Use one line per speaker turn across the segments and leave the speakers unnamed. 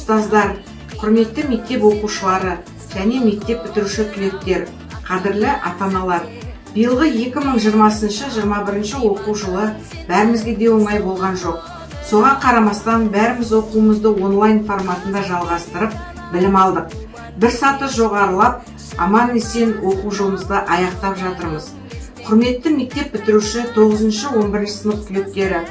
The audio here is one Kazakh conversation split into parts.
ұстаздар, құрметті мектеп оқушылары және мектеп бітіруші түлектер, қадірлі ата-аналар. Биылғы 2020-21 оқу жылы бәрімізге де оңай болған жоқ. Соған қарамастан бәріміз оқуымызды онлайн форматында жалғастырып, білім алдық. Бір саты жоғарылап, аман-есен оқу жылымызды аяқтап жатырмыз. Құрметті мектеп бітіруші 9-11 сынып түлектері,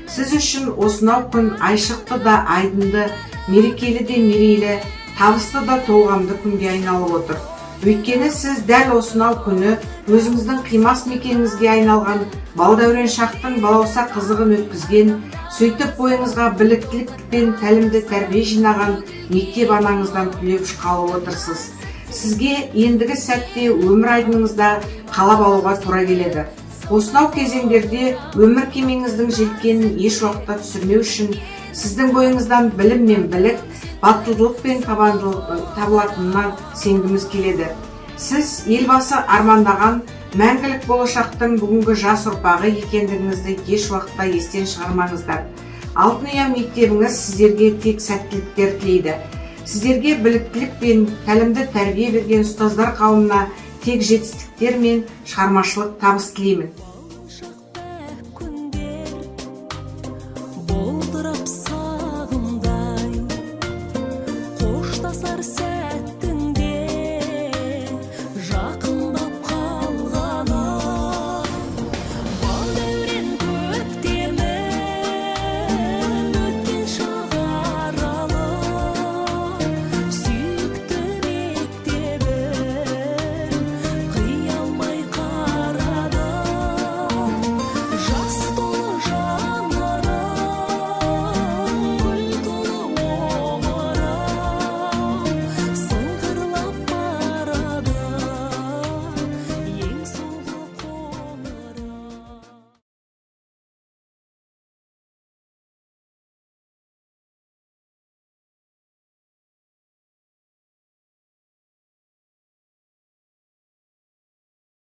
сіз үшін осынау күн айшықты да айдынды, мерекелі де мерейлі, табысты да толғамды күнге айналып отыр. Өйткені сіз дәл осынау күні өзіңіздің қимас мекеніңізге айналған, балдәурен шақтың балауса қызығын өткізген, сөйтіп бойыңызға біліктілік пен тәлімді тәрбие жинаған мектеп анаңыздан түлеп ұшқалы отырсыз. Сізге ендігі сәтте өмір айдыныңызда қалап алуға тура келеді. Осынау кезеңдерде өмір кемеңіздің желкенін еш уақытта түсірмеу үшін сіздің бойыңыздан білім мен білік, батылдылық пен табылатынына сенгіміз келеді. Сіз елбасы армандаған мәңгілік болашақтың бүгінгі жас ұрпағы екендігіңізді еш уақытта естен шығармаңыздар. Алтын ұя мектебіңіз сіздерге тек сәттіліктер тілейді. Сіздерге біліктілік пен тәлімді тәрбие берген ұстаздар қауымына тек жетістіктер мен шығармашылық табыс тілеймін.